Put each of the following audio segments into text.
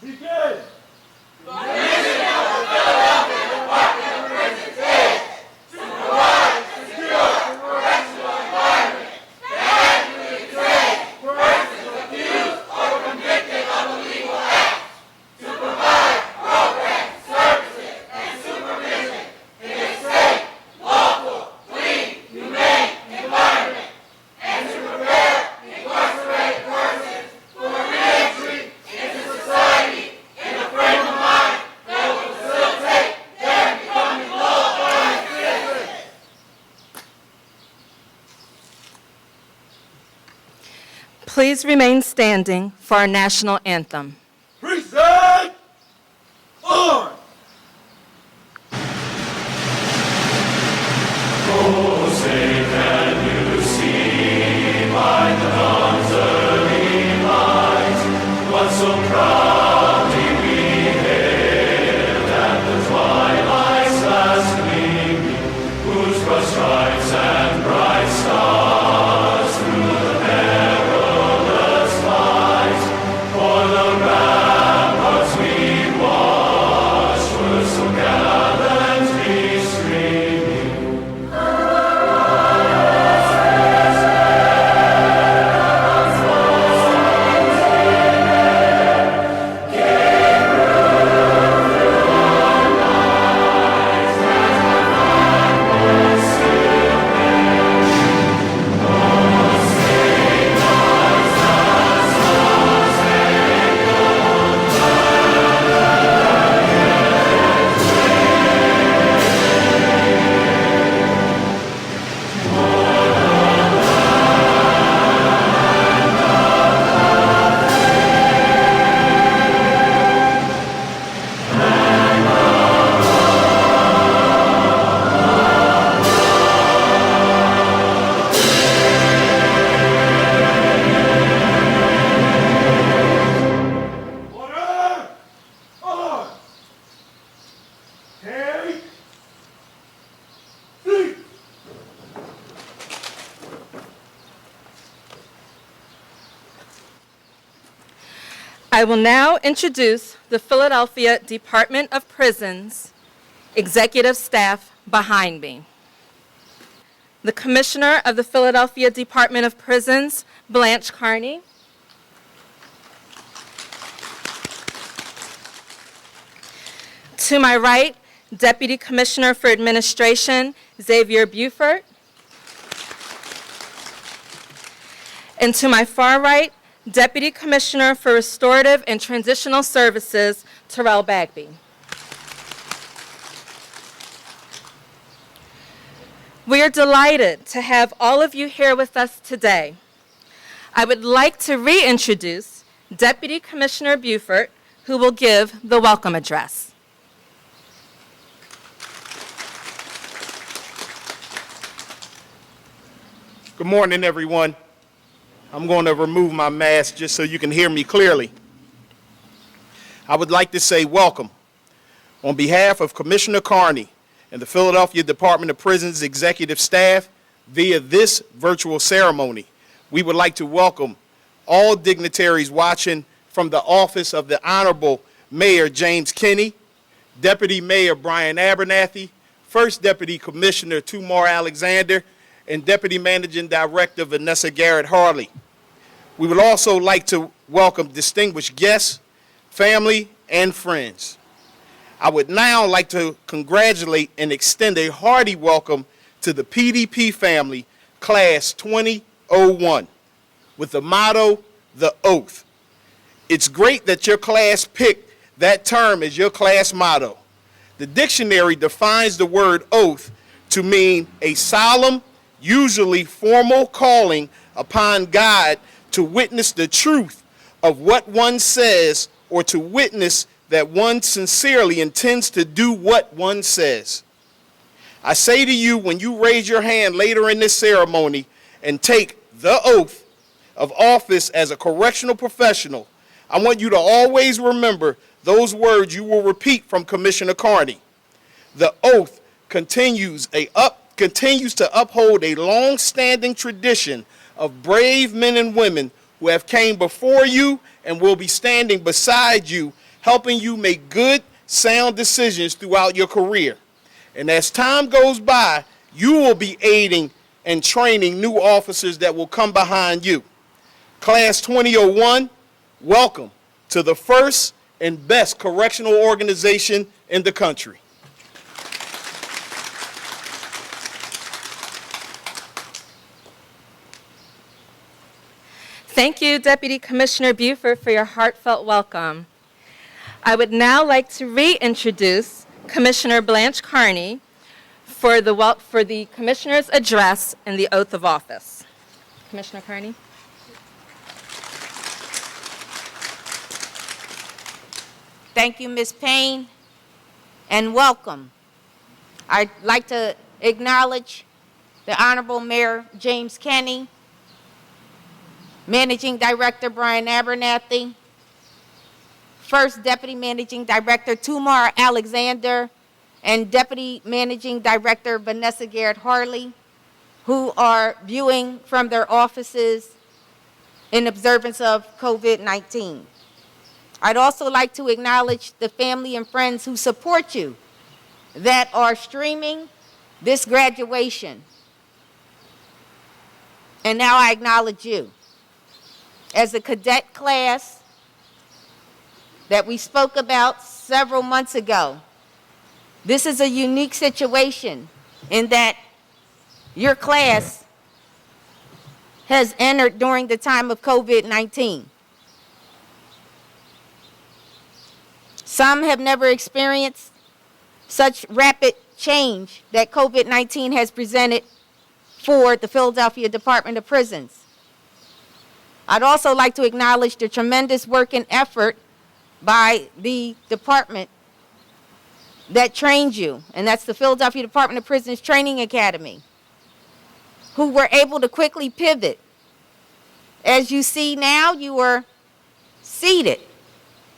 Begin. Please remain standing for our national anthem. Present on. Oh, say can you see by the dawn's early light what so proudly we hailed at the twilight's last gleaming, whose broad stripes and bright stars through the perilous fight for the ramparts we watched were so gallantly streaming. Order. On. Take. Seat. I will now introduce the Philadelphia Department of Prisons executive staff behind me. The Commissioner of the Philadelphia Department of Prisons, Blanche Carney. To my right, Deputy Commissioner for Administration, Xavier Buford. And to my far right, Deputy Commissioner for Restorative and Transitional Services, Terrell Bagby. We are delighted to have all of you here with us today. I would like to reintroduce Deputy Commissioner Buford, who will give the welcome address. Good morning, everyone. I'm going to remove my mask just so you can hear me clearly. I would like to say welcome. On behalf of Commissioner Carney and the Philadelphia Department of Prisons executive staff, via this virtual ceremony, we would like to welcome all dignitaries watching from the office of the Honorable Mayor James Kinney, Deputy Mayor Brian Abernathy, First Deputy Commissioner Tumar Alexander, and Deputy Managing Director Vanessa Garrett Harley. We would also like to welcome distinguished guests, family, and friends. I would now like to congratulate and extend a hearty welcome to the PDP family, Class 2001, with the motto, The Oath. It's great that your class picked that term as your class motto. The dictionary defines the word oath to mean a solemn, usually formal calling upon God to witness the truth of what one says or to witness that one sincerely intends to do what one says. I say to you, when you raise your hand later in this ceremony and take the oath of office as a correctional professional, I want you to always remember those words you will repeat from Commissioner Carney. The oath continues to uphold a long-standing tradition of brave men and women who have came before you and will be standing beside you, helping you make good, sound decisions throughout your career. And as time goes by, you will be aiding and training new officers that will come behind you. Class 2001, welcome to the first and best correctional organization in the country. Thank you, Deputy Commissioner Buford, for your heartfelt welcome. I would now like to reintroduce Commissioner Blanche Carney for the Commissioner's address and the oath of office. Commissioner Carney. Thank you, Ms. Payne, and welcome. I'd like to acknowledge the Honorable Mayor James Kenney, Managing Director Brian Abernathy, First Deputy Managing Director Tumar Alexander, and Deputy Managing Director Vanessa Garrett Harley, who are viewing from their offices in observance of COVID-19. I'd also like to acknowledge the family and friends who support you that are streaming this graduation. And now I acknowledge you. As a cadet class that we spoke about several months ago, this is a unique situation in that your class has entered during the time of COVID-19. Some have never experienced such rapid change that COVID-19 has presented for the Philadelphia Department of Prisons. I'd also like to acknowledge the tremendous work and effort by the department that trained you, and that's the Philadelphia Department of Prisons Training Academy, who were able to quickly pivot. As you see now, you are seated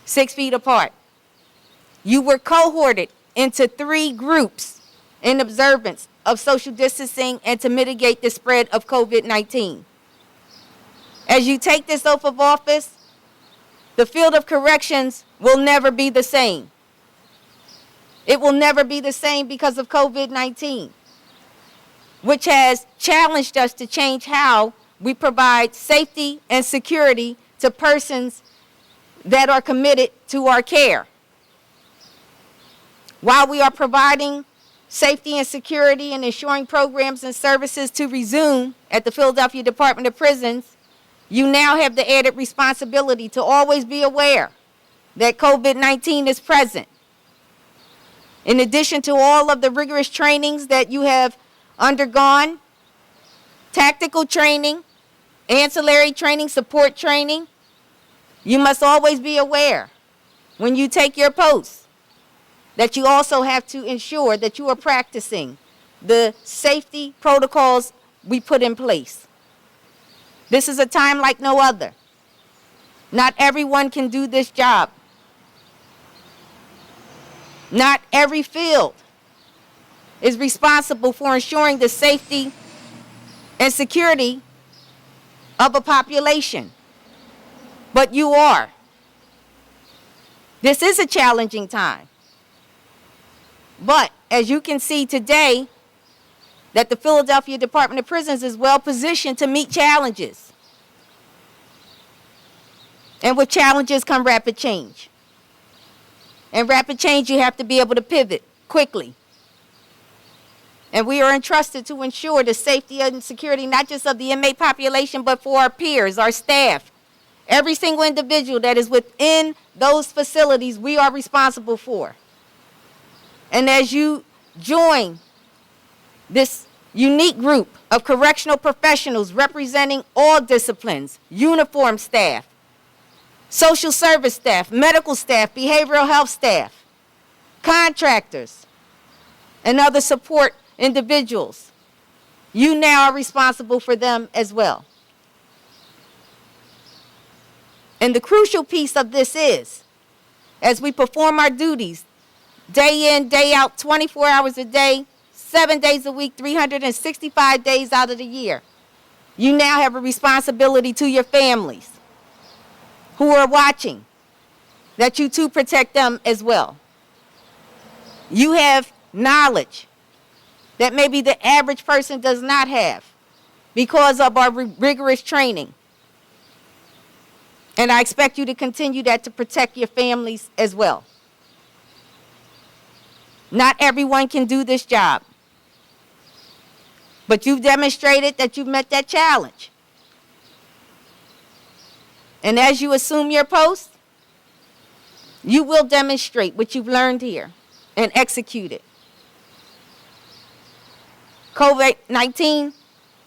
6 feet apart. You were cohorted into 3 groups in observance of social distancing and to mitigate the spread of COVID-19. As you take this oath of office, the field of corrections will never be the same. It will never be the same because of COVID-19, which has challenged us to change how we provide safety and security to persons that are committed to our care. While we are providing safety and security and ensuring programs and services to resume at the Philadelphia Department of Prisons, you now have the added responsibility to always be aware that COVID-19 is present. In addition to all of the rigorous trainings that you have undergone, tactical training, ancillary training, support training, you must always be aware when you take your posts that you also have to ensure that you are practicing the safety protocols we put in place. This is a time like no other. Not everyone can do this job. Not every field is responsible for ensuring the safety and security of a population. But you are. This is a challenging time. But as you can see today, that the Philadelphia Department of Prisons is well positioned to meet challenges. And with challenges come rapid change. And rapid change, you have to be able to pivot quickly. And we are entrusted to ensure the safety and security not just of the inmate population, but for our peers, our staff. Every single individual that is within those facilities, we are responsible for. And as you join this unique group of correctional professionals representing all disciplines, uniformed staff, social service staff, medical staff, behavioral health staff, contractors, and other support individuals, you now are responsible for them as well. And the crucial piece of this is, as we perform our duties, day in, day out, 24 hours a day, 7 days a week, 365 days out of the year, you now have a responsibility to your families who are watching, that you too protect them as well. You have knowledge that maybe the average person does not have because of our rigorous training. And I expect you to continue that to protect your families as well. Not everyone can do this job, but you've demonstrated that you've met that challenge. And as you assume your post, you will demonstrate what you've learned here and execute it. COVID-19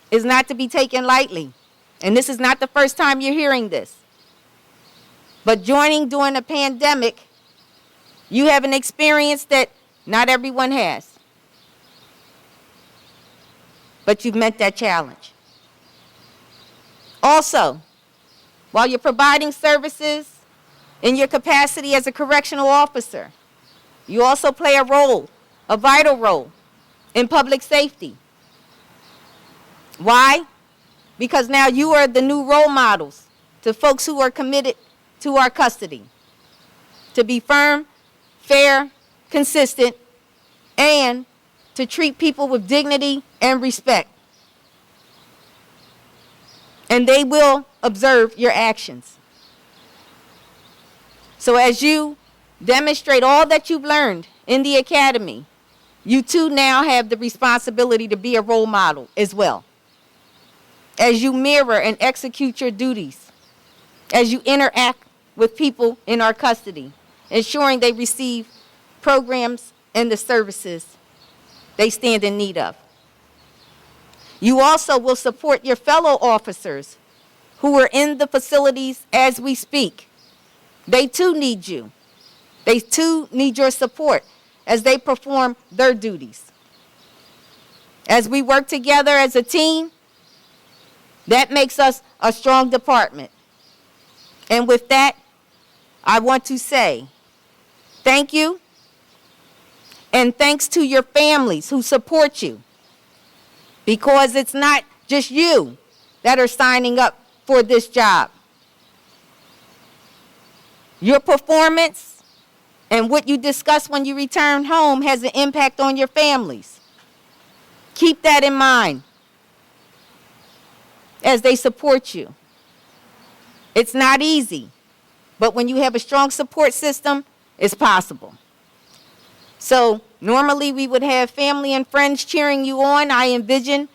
is not to be taken lightly, and this is not the first time you're hearing this. But joining during a pandemic, you have an experience that not everyone has. But you've met that challenge. Also, while you're providing services in your capacity as a correctional officer, you also play a role, a vital role, in public safety. Why? Because now you are the new role models to folks who are committed to our custody, to be firm, fair, consistent, and to treat people with dignity and respect. And they will observe your actions. So as you demonstrate all that you've learned in the academy, you too now have the responsibility to be a role model as well. As you mirror and execute your duties, as you interact with people in our custody, ensuring they receive programs and the services they stand in need of. You also will support your fellow officers who are in the facilities as we speak. They too need you. They too need your support as they perform their duties. As we work together as a team, that makes us a strong department. And with that, I want to say thank you, and thanks to your families who support you, because it's not just you that are signing up for this job. Your performance and what you discuss when you return home has an impact on your families. Keep that in mind as they support you. It's not easy, but when you have a strong support system, it's possible. So normally we would have family and friends cheering you on. I envision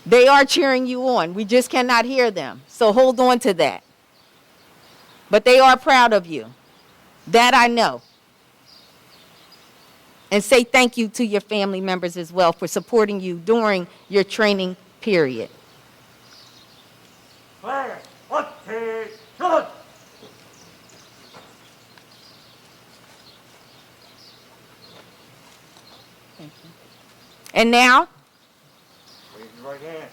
they are cheering you on. We just cannot hear them. So hold on to that. But they are proud of you. That I know. And say thank you to your family members as well for supporting you during your training period. Clear. Attention. And now, Raise your right hand.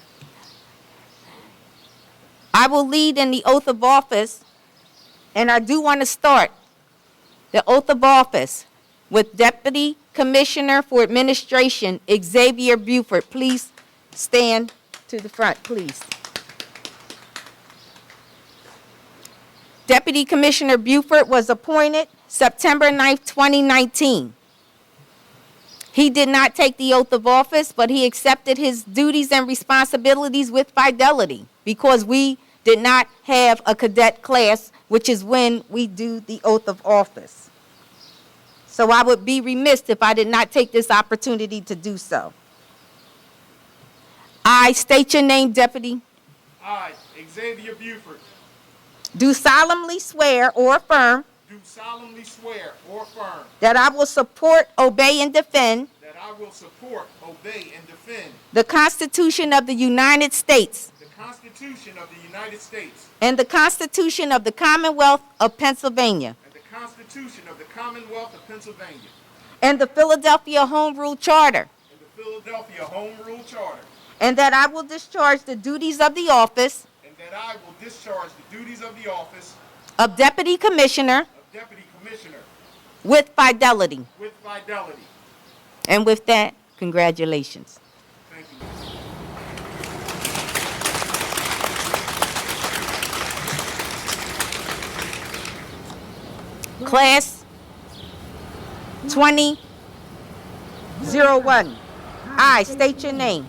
I will lead in the oath of office, and I do want to start the oath of office with Deputy Commissioner for Administration, Xavier Buford. Please stand to the front, please. Deputy Commissioner Buford was appointed September 9th, 2019. He did not take the oath of office, but he accepted his duties and responsibilities with fidelity because we did not have a cadet class, which is when we do the oath of office. So I would be remiss if I did not take this opportunity to do so. I state your name, Deputy. I, Xavier Buford, Do solemnly swear or affirm do solemnly swear or affirm that I will support, obey, and defend that I will support, obey, and defend the Constitution of the United States the Constitution of the United States and the Constitution of the Commonwealth of Pennsylvania and the Constitution of the Commonwealth of Pennsylvania and the Philadelphia Home Rule Charter, and the Philadelphia Home Rule Charter, and that I will discharge the duties of the office and that I will discharge the duties of the office of Deputy Commissioner of Deputy Commissioner with fidelity. with fidelity. And with that, congratulations. Thank you. Class 2001. I state your name.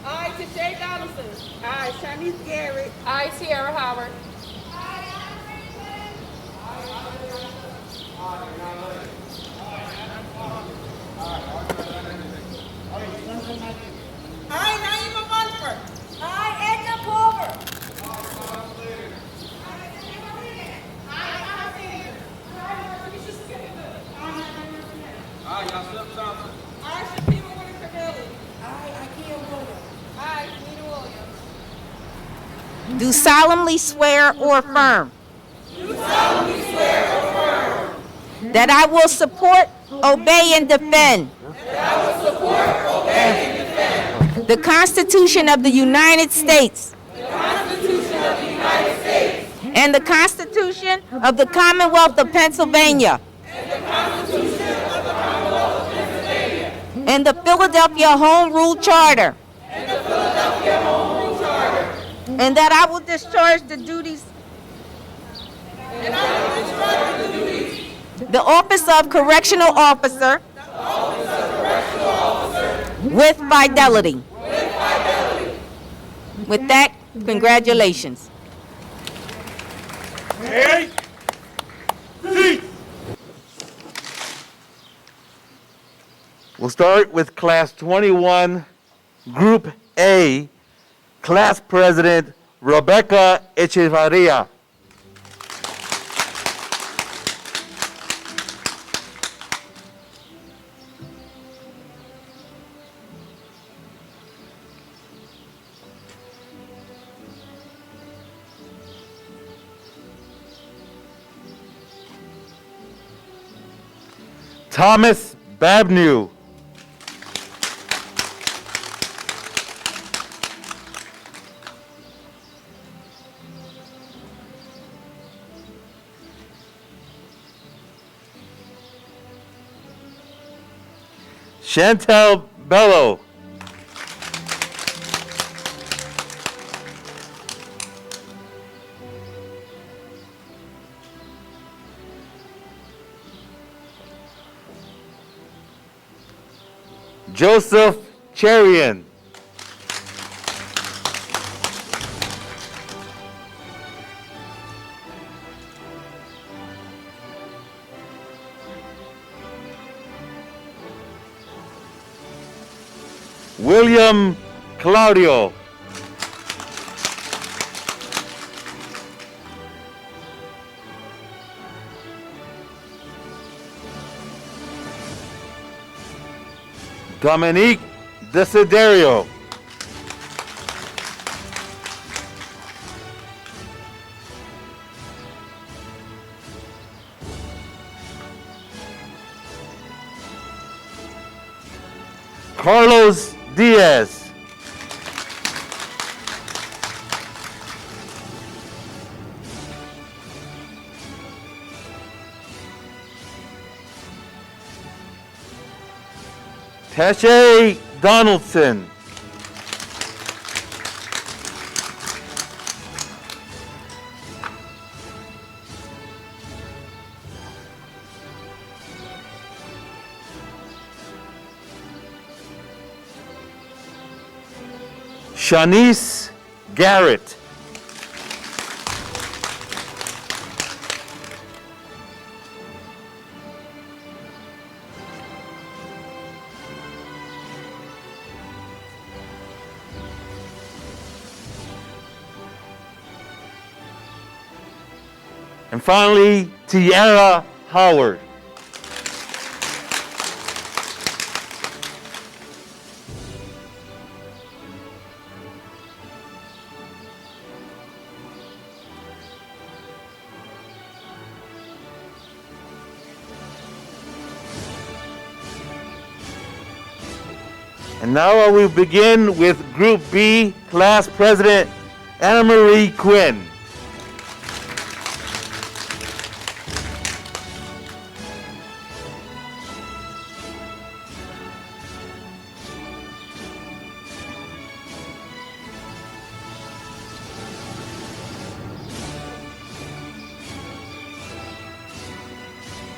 I, Tashay Donaldson. I, Shanice Garrett. I, Tierra Howard. I, Naima Munford. I, Edna Pulver. I, Shakima Winter-Cavelli. I, Ikea Williams. I, Nina Williams. Do solemnly swear or affirm. That I will support, obey, and defend. The Constitution of the United States. And the Constitution of the Commonwealth of Pennsylvania. And the Philadelphia Home Rule Charter. And that I will discharge the duties. The office of Correctional Officer. With fidelity. With that, congratulations. Hey! Seat! We'll start with Class 21, Group A, Class President Rebecca Echevarria. Thomas Babnew. Chantel Bello. Joseph Cherian. William Claudio. Dominique Desiderio. Carlos Diaz. Tashay Donaldson. Shanice Garrett. And finally, Tierra Howard. And now I will begin with Group B, Class President Anna Marie Quinn.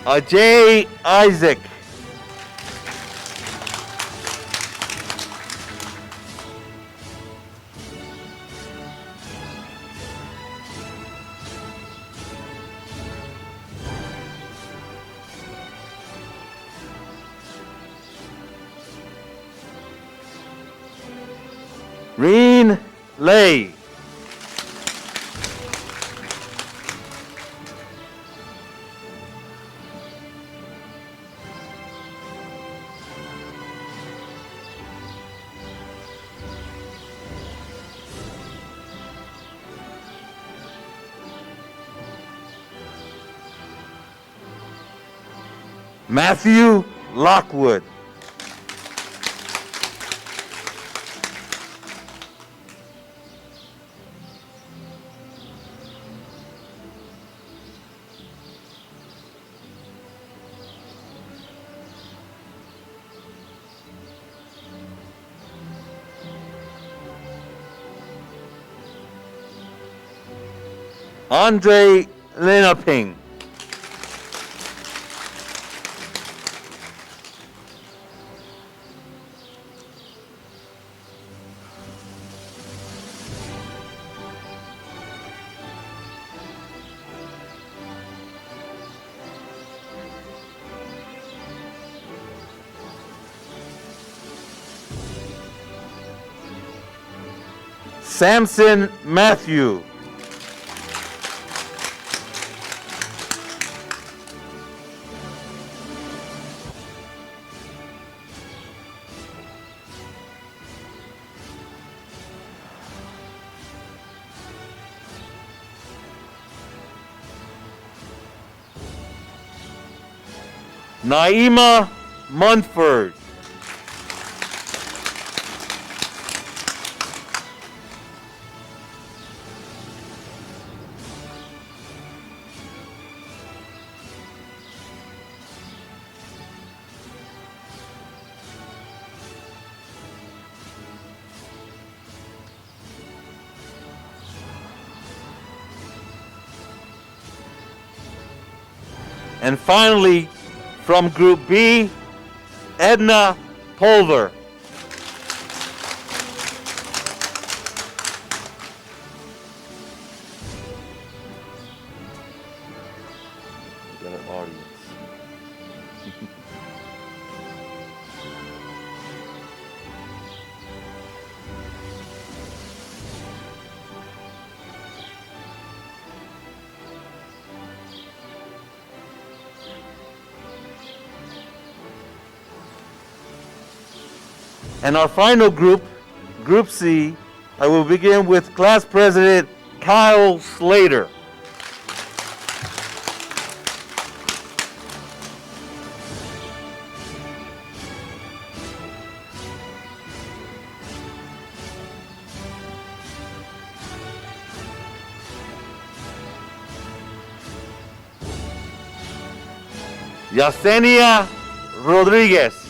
Ajay Isaac. Reen Lay. Matthew Lockwood. Andre Linaping. Samson Matthew. Naima Munford. And finally, from Group B, Edna Pulver. We got an audience. And our final group, Group C, I will begin with Class President Kyle Slater. Yesenia Rodriguez.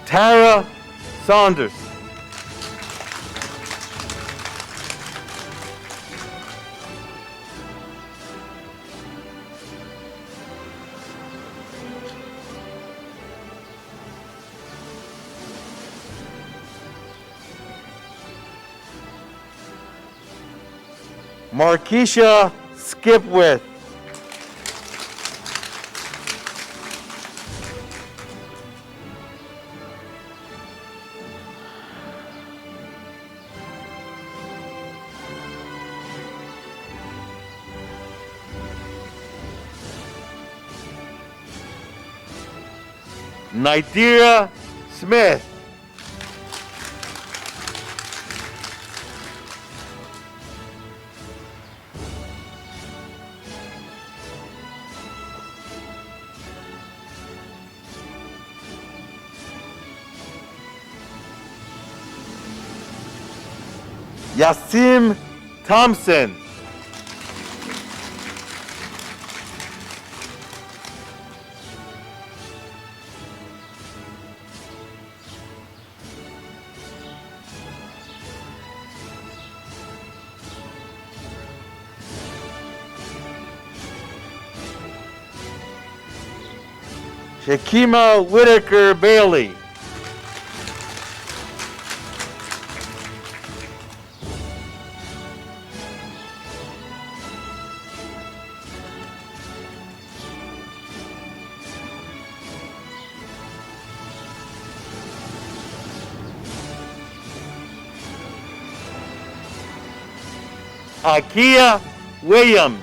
Tara Saunders. Markeisha Skipwith. Nidira Smith. Yasim Thompson. Shakima Whitaker Bailey. Akia Williams.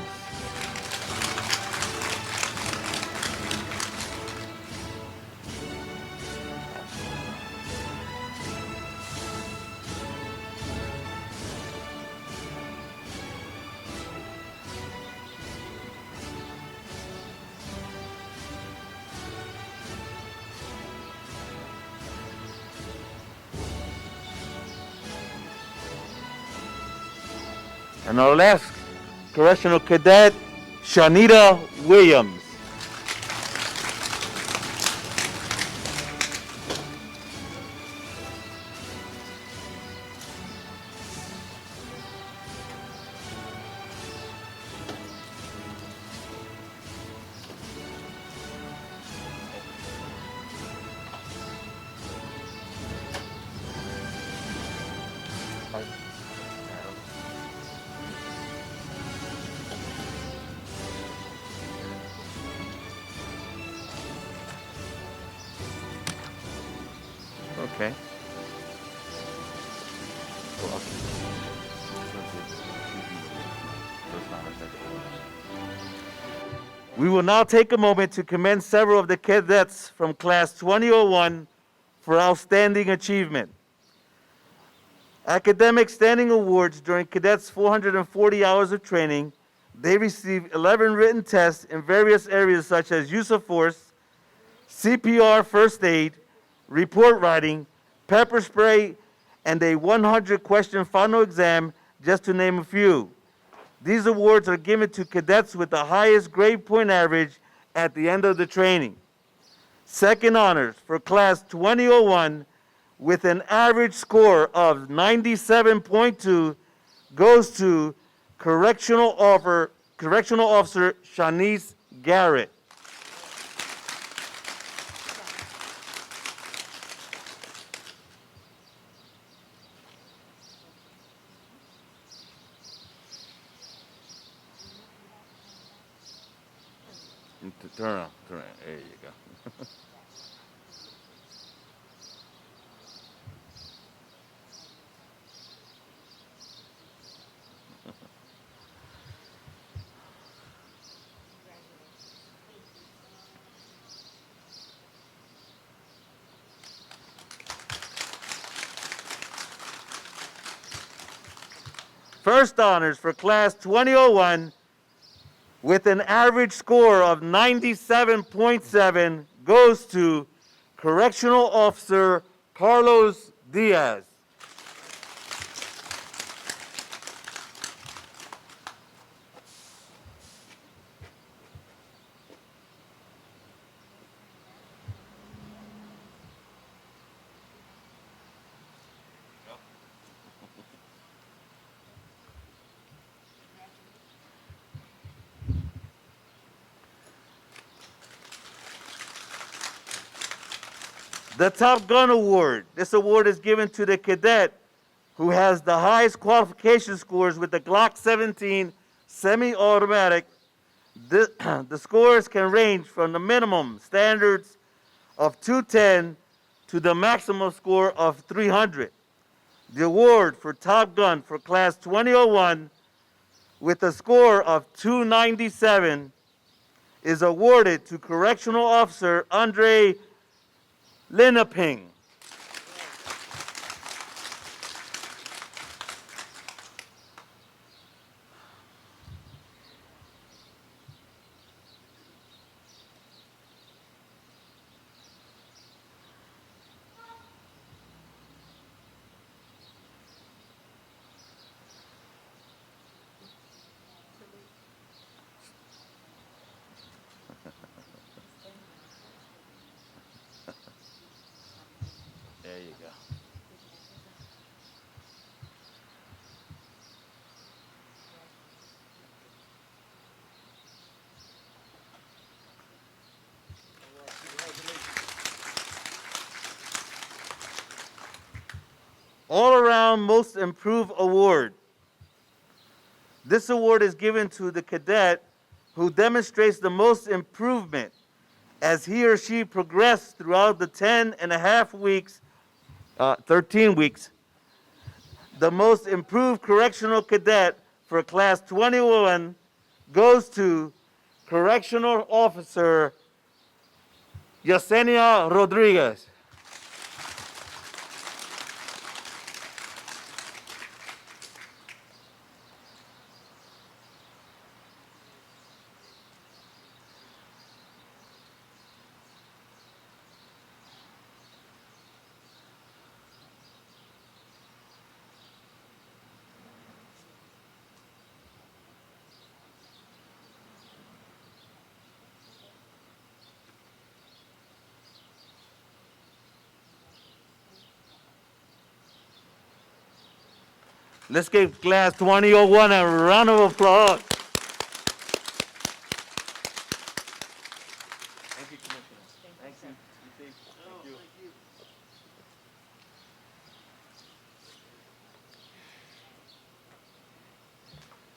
And our last correctional cadet, Shanita Williams. Okay. We will now take a moment to commend several of the cadets from Class 2001 for outstanding achievement. Academic standing awards during cadets' 440 hours of training. They received 11 written tests in various areas such as use of force, CPR first aid, report writing, pepper spray, and a 100-question final exam, just to name a few. These awards are given to cadets with the highest grade point average at the end of the training. Second honors for Class 2001 with an average score of 97.2 goes to Correctional Officer Shanice Garrett. Turn around, turn around. There you go. First honors for Class 2001 with an average score of 97.7 goes to Correctional Officer Carlos Diaz. The Top Gun Award. This award is given to the cadet who has the highest qualification scores with the Glock 17 semi-automatic. The scores can range from the minimum standards of 210 to the maximum score of 300. The award for Top Gun for Class 2001 with a score of 297 is awarded to Correctional Officer Andre Linaping. All Around Most Improved Award. This award is given to the cadet who demonstrates the most improvement as he or she progressed throughout the 13 weeks. The most improved correctional cadet for class 21 goes to Correctional Officer Yesenia Rodriguez. Let's give class 2001 a round of applause. Thank you, Commissioner. Thank you. Thank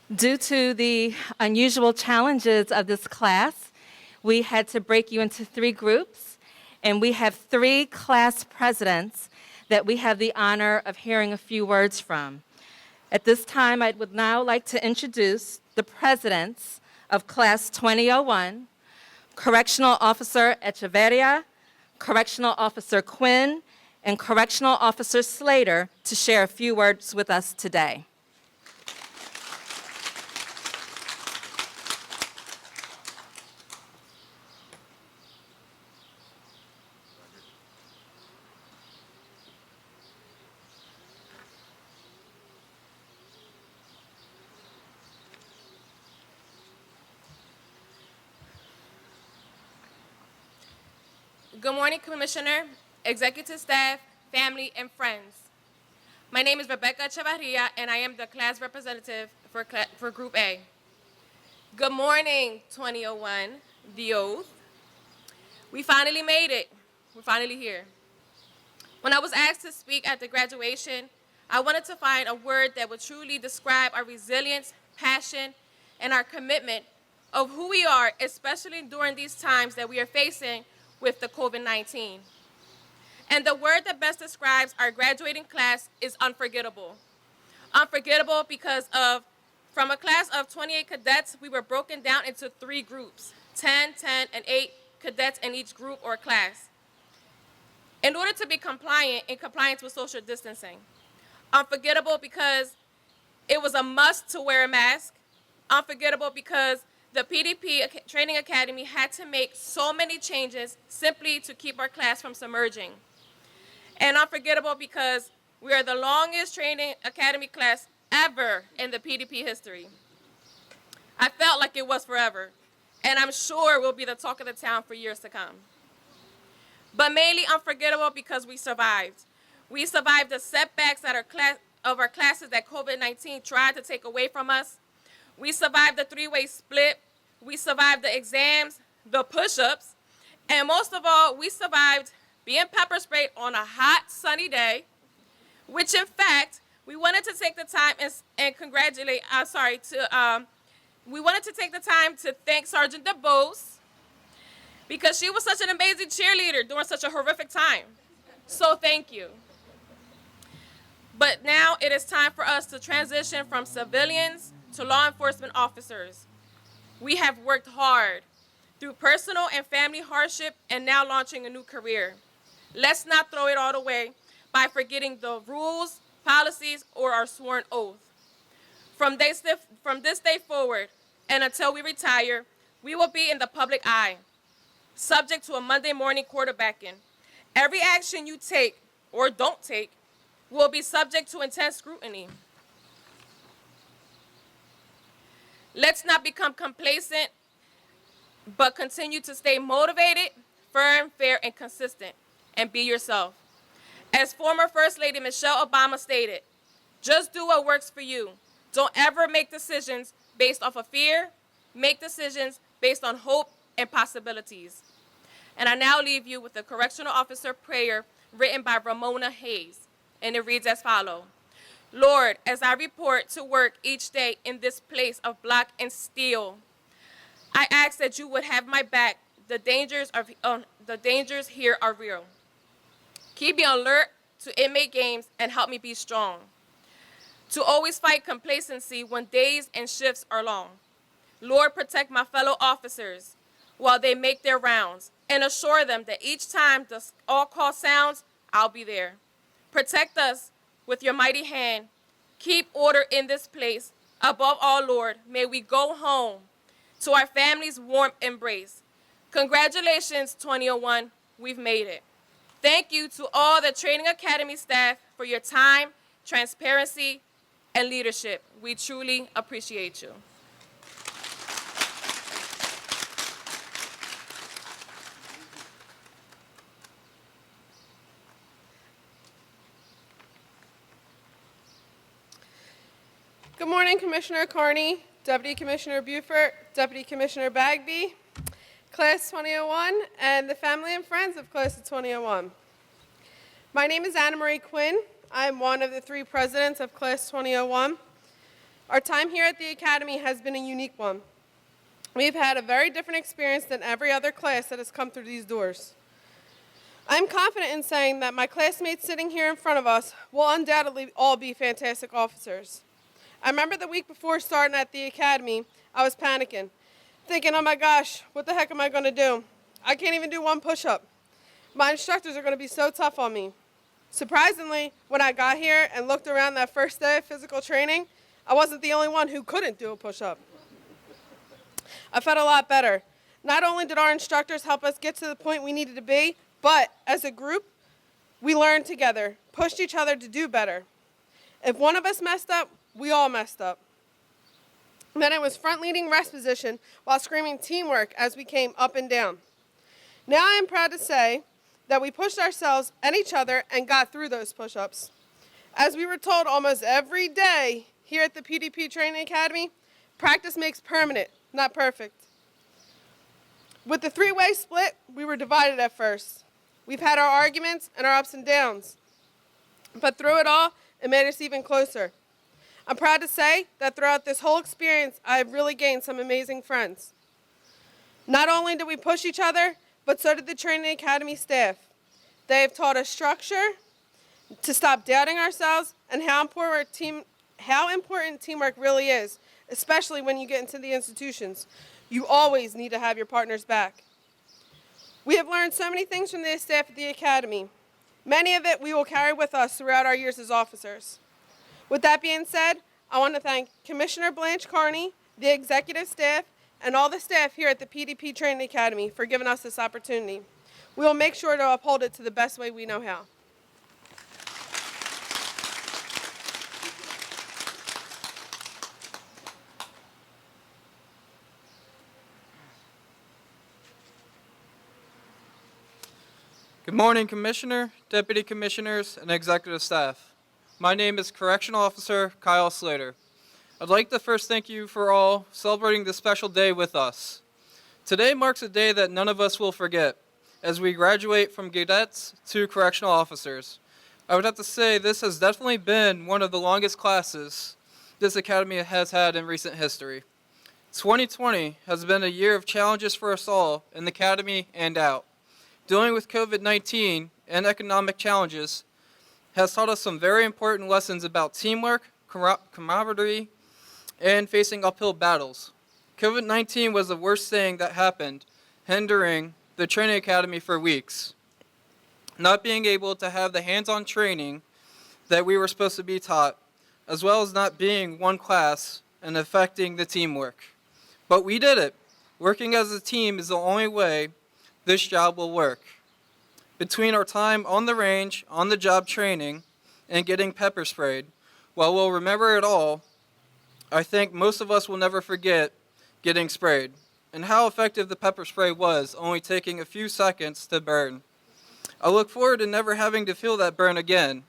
you. Due to the unusual challenges of this class, we had to break you into 3 groups, and we have 3 class presidents that we have the honor of hearing a few words from. At this time, I would now like to introduce the presidents of Class 2001, Correctional Officer Echeverria, Correctional Officer Quinn, and Correctional Officer Slater to share a few words with us today. Good morning, Commissioner, executive staff, family, and friends. My name is Rebecca Echevarria, and I am the class representative for Group A. Good morning, 2001, the oath. We finally made it. We're finally here. When I was asked to speak at the graduation, I wanted to find a word that would truly describe our resilience, passion, and our commitment of who we are, especially during these times that we are facing with the COVID-19. And the word that best describes our graduating class is unforgettable. Unforgettable because from a class of 28 cadets, we were broken down into 3 groups, 10, 10, and 8 cadets in each group or class, in order to be in compliance with social distancing. Unforgettable because it was a must to wear a mask. Unforgettable because the PDP Training Academy had to make so many changes simply to keep our class from submerging. And unforgettable because we are the longest training academy class ever in the PDP history. I felt like it was forever, and I'm sure we'll be the talk of the town for years to come. But mainly unforgettable because we survived. We survived the setbacks that our classes that COVID-19 tried to take away from us. We survived the 3-way split. We survived the exams, the push-ups, and most of all, we survived being pepper sprayed on a hot, sunny day, which in fact, we wanted to take the time we wanted to take the time to thank Sergeant DeBose because she was such an amazing cheerleader during such a horrific time. So thank you. But now it is time for us to transition from civilians to law enforcement officers. We have worked hard through personal and family hardship and now launching a new career. Let's not throw it all away by forgetting the rules, policies, or our sworn oath. From this day forward and until we retire, we will be in the public eye, subject to a Monday morning quarterbacking. Every action you take or don't take will be subject to intense scrutiny. Let's not become complacent, but continue to stay motivated, firm, fair, and consistent, and be yourself. As former First Lady Michelle Obama stated, just do what works for you. Don't ever make decisions based off of fear. Make decisions based on hope and possibilities. And I now leave you with the Correctional Officer prayer written by Ramona Hayes. and it reads as follows. Lord, as I report to work each day in this place of block and steel, I ask that you would have my back. The dangers here are real. Keep me alert to inmate games and help me be strong. To always fight complacency when days and shifts are long. Lord, protect my fellow officers while they make their rounds and assure them that each time the all call sounds, I'll be there. Protect us with your mighty hand. Keep order in this place. Above all, Lord, may we go home to our family's warm embrace. Congratulations, 2001. We've made it. Thank you to all the Training Academy staff for your time, transparency, and leadership. We truly appreciate you. Good morning, Commissioner Carney, Deputy Commissioner Buford, Deputy Commissioner Bagby, Class 2001, and the family and friends of Class of 2001. My name is Anna Marie Quinn. I am one of the 3 presidents of Class 2001. Our time here at the Academy has been a unique one. We've had a very different experience than every other class that has come through these doors. I'm confident in saying that my classmates sitting here in front of us will undoubtedly all be fantastic officers. I remember the week before starting at the Academy, I was panicking, thinking, oh my gosh, what the heck am I going to do? I can't even do 1 push-up. My instructors are going to be so tough on me. Surprisingly, when I got here and looked around that first day of physical training, I wasn't the only one who couldn't do a push-up. I felt a lot better. Not only did our instructors help us get to the point we needed to be, but as a group, we learned together, pushed each other to do better. If one of us messed up, we all messed up. Then it was front leading rest position while screaming teamwork as we came up and down. Now I am proud to say that we pushed ourselves and each other and got through those push-ups. As we were told almost every day here at the PDP Training Academy, practice makes permanent, not perfect. With the 3-way split, we were divided at first. We've had our arguments and our ups and downs, but through it all, it made us even closer. I'm proud to say that throughout this whole experience, I have really gained some amazing friends. Not only did we push each other, but so did the Training Academy staff. They have taught us structure, to stop doubting ourselves, and how important teamwork really is, especially when you get into the institutions. You always need to have your partner's back. We have learned so many things from the staff at the Academy. Many of it we will carry with us throughout our years as officers. With that being said, I want to thank Commissioner Blanche Carney, the executive staff, and all the staff here at the PDP Training Academy for giving us this opportunity. We will make sure to uphold it to the best way we know how. Good morning, Commissioner, Deputy Commissioners, and Executive Staff. My name is Correctional Officer Kyle Slater. I'd like to first thank you for all celebrating this special day with us. Today marks a day that none of us will forget as we graduate from cadets to correctional officers. I would have to say this has definitely been one of the longest classes this academy has had in recent history. 2020 has been a year of challenges for us all in the academy and out. Dealing with COVID-19 and economic challenges has taught us some very important lessons about teamwork, camaraderie, and facing uphill battles. COVID-19 was the worst thing that happened, hindering the training academy for weeks. Not being able to have the hands-on training that we were supposed to be taught, as well as not being one class and affecting the teamwork. But we did it. Working as a team is the only way this job will work. Between our time on the range, on the job training, and getting pepper sprayed, while we'll remember it all, I think most of us will never forget getting sprayed and how effective the pepper spray was, only taking a few seconds to burn. I look forward to never having to feel that burn again.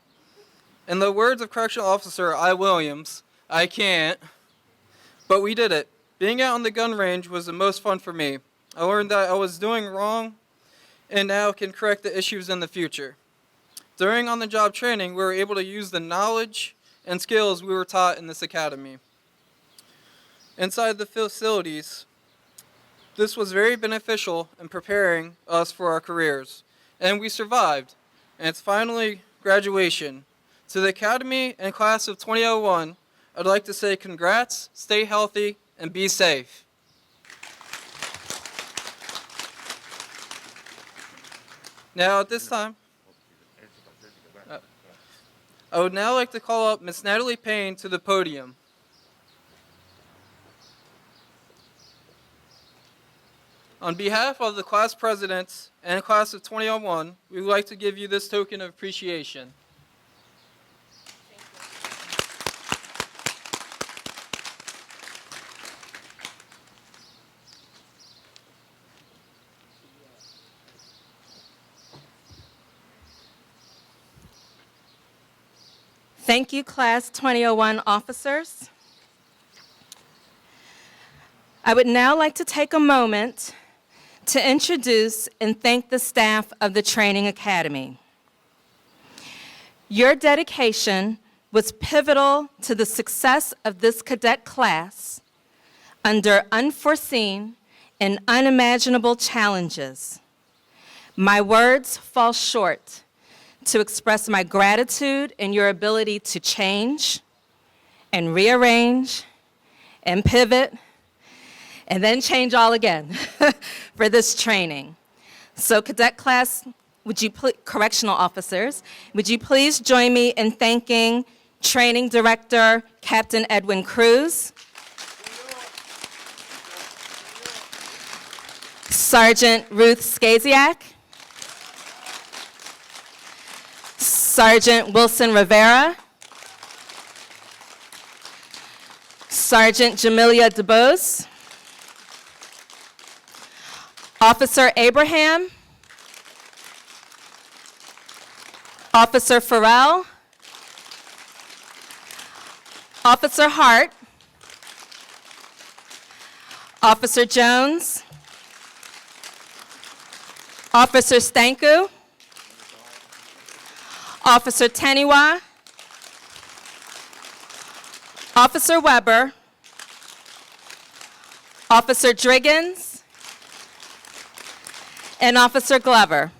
In the words of Correctional Officer I. Williams, I can't, but we did it. Being out on the gun range was the most fun for me. I learned that I was doing wrong and now can correct the issues in the future. During on-the-job training, we were able to use the knowledge and skills we were taught in this academy. Inside the facilities, this was very beneficial in preparing us for our careers, and we survived. And it's finally graduation. To the Academy and class of 2001, I'd like to say congrats, stay healthy, and be safe. Now at this time, I would now like to call up Ms. Natalie Payne to the podium. On behalf of the class presidents and class of 2001, we would like to give you this token of appreciation. Thank you, Class 2001 officers. I would now like to take a moment to introduce and thank the staff of the Training Academy. Your dedication was pivotal to the success of this cadet class under unforeseen and unimaginable challenges. My words fall short to express my gratitude in your ability to change and rearrange and pivot and then change all again for this training. So cadet class, correctional officers, would you please join me in thanking Training Director Captain Edwin Cruz, Sergeant Ruth Skaziak, Sergeant Wilson Rivera, Sergeant Jamilia DeBose, Officer Abraham, Officer Farrell, Officer Hart, Officer Jones, Officer Stanku, Officer Taniwa, Officer Weber, Officer Driggins, and Officer Glover.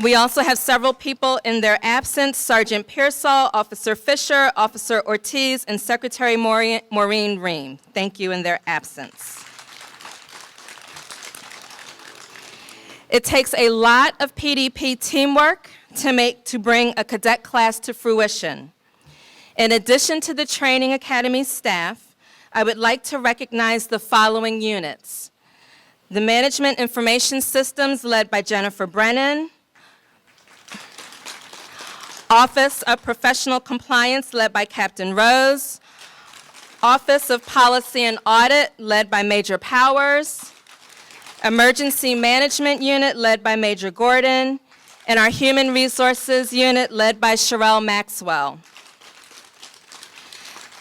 We also have several people in their absence: Sergeant Pearsall, Officer Fisher, Officer Ortiz, and Secretary Maureen Ream. Thank you in their absence. It takes a lot of PDP teamwork to bring a cadet class to fruition. In addition to the Training Academy staff, I would like to recognize the following units: the Management Information Systems led by Jennifer Brennan, Office of Professional Compliance led by Captain Rose, Office of Policy and Audit led by Major Powers, Emergency Management Unit led by Major Gordon, and our Human Resources Unit led by Sherelle Maxwell.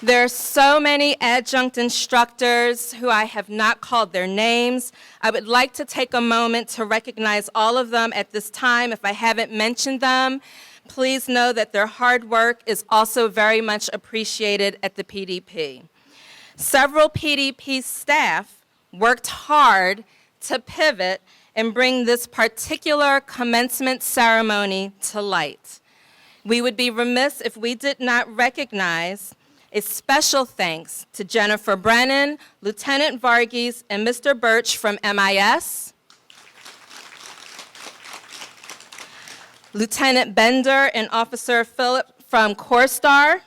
There are so many adjunct instructors who I have not called their names. I would like to take a moment to recognize all of them at this time. If I haven't mentioned them, please know that their hard work is also very much appreciated at the PDP. Several PDP staff worked hard to pivot and bring this particular commencement ceremony to light. We would be remiss if we did not recognize a special thanks to Jennifer Brennan, Lieutenant Varghese, and Mr. Birch from MIS, Lieutenant Bender and Officer Phillip from CoreStar,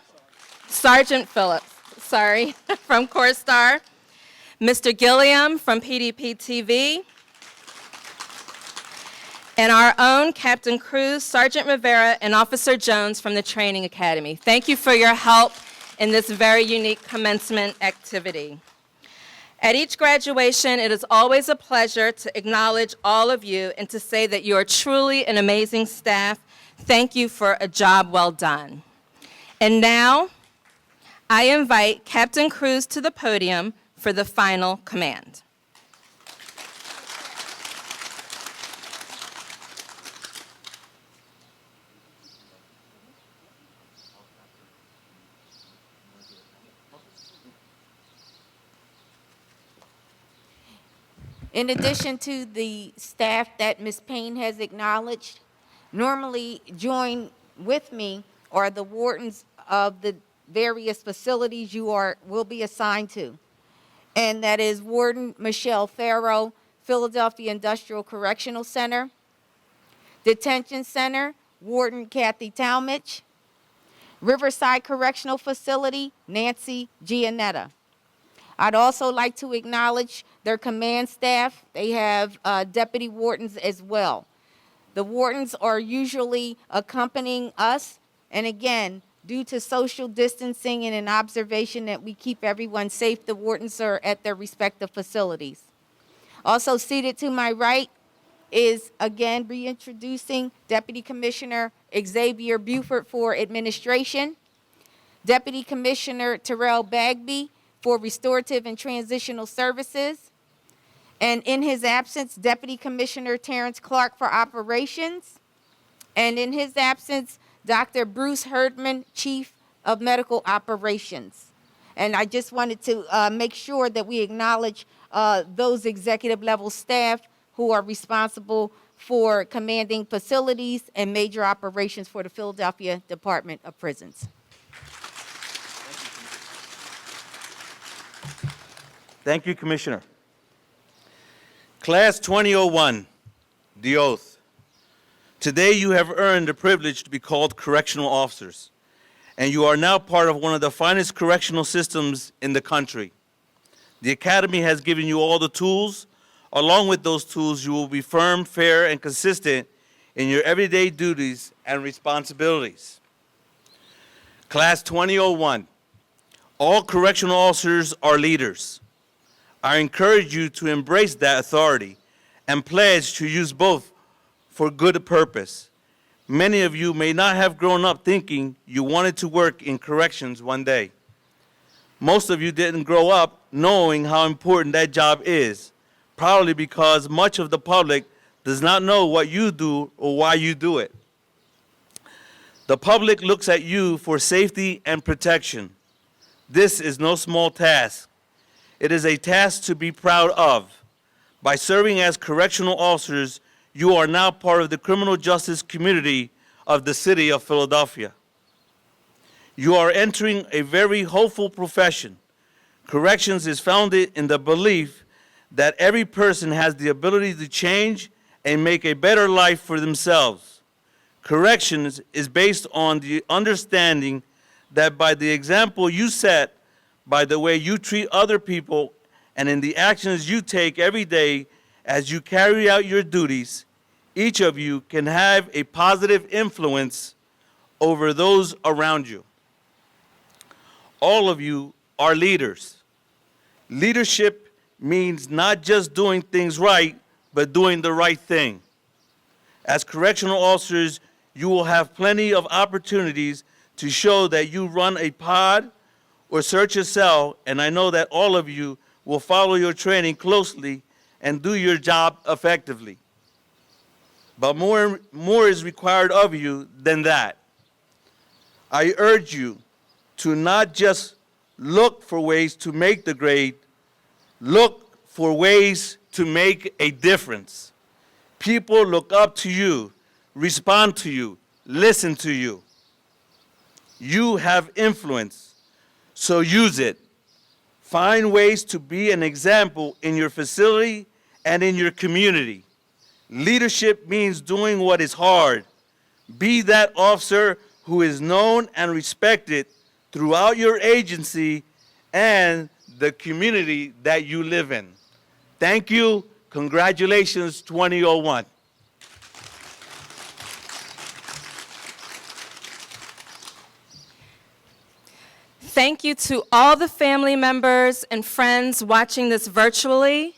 Sergeant Phillips, from CoreStar, Mr. Gilliam from PDP TV, and our own Captain Cruz, Sergeant Rivera, and Officer Jones from the Training Academy. Thank you for your help in this very unique commencement activity. At each graduation, it is always a pleasure to acknowledge all of you and to say that you are truly an amazing staff. Thank you for a job well done. And now, I invite Captain Cruz to the podium for the final command. In addition to the staff that Ms. Payne has acknowledged, normally join with me are the wardens of the various facilities you will be assigned to. And that is Warden Michelle Farrow, Philadelphia Industrial Correctional Center. Detention Center, Warden Kathy Talmadge. Riverside Correctional Facility, Nancy Giannetta. I'd also like to acknowledge their command staff. They have deputy wardens as well. The wardens are usually accompanying us, and again, due to social distancing and an observation that we keep everyone safe, the wardens are at their respective facilities. Also seated to my right is, again, reintroducing Deputy Commissioner Xavier Buford for Administration, Deputy Commissioner Terrell Bagby for Restorative and Transitional Services, and in his absence, Deputy Commissioner Terrence Clark for Operations, and in his absence, Dr. Bruce Herdman, Chief of Medical Operations. And I just wanted to make sure that we acknowledge those executive level staff who are responsible for commanding facilities and major operations for the Philadelphia Department of Prisons. Thank you, Commissioner. Class 2001, the oath. Today you have earned the privilege to be called correctional officers, and you are now part of one of the finest correctional systems in the country. The Academy has given you all the tools. Along with those tools, you will be firm, fair, and consistent in your everyday duties and responsibilities. Class 2001, all correctional officers are leaders. I encourage you to embrace that authority and pledge to use both for good purpose. Many of you may not have grown up thinking you wanted to work in corrections one day. Most of you didn't grow up knowing how important that job is, probably because much of the public does not know what you do or why you do it. The public looks at you for safety and protection. This is no small task. It is a task to be proud of. By serving as correctional officers, you are now part of the criminal justice community of the city of Philadelphia. You are entering a very hopeful profession. Corrections is founded in the belief that every person has the ability to change and make a better life for themselves. Corrections is based on the understanding that by the example you set, by the way you treat other people, and in the actions you take every day as you carry out your duties, each of you can have a positive influence over those around you. All of you are leaders. Leadership means not just doing things right, but doing the right thing. As correctional officers, you will have plenty of opportunities to show that you run a pod or search a cell, and I know that all of you will follow your training closely and do your job effectively. But more is required of you than that. I urge you to not just look for ways to make the grade, look for ways to make a difference. People look up to you, respond to you, listen to you. You have influence, so use it. Find ways to be an example in your facility and in your community. Leadership means doing what is hard. Be that officer who is known and respected throughout your agency and the community that you live in. Thank you. Congratulations, 2001. Thank you to all the family members and friends watching this virtually.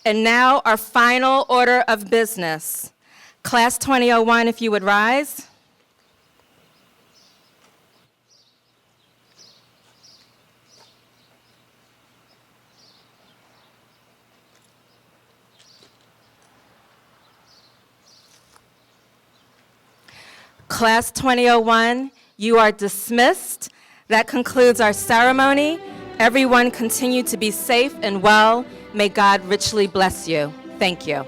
And now our final order of business. Class 2001, if you would rise. Class 2001, you are dismissed. That concludes our ceremony. Everyone continue to be safe and well, May God richly bless you. Thank you.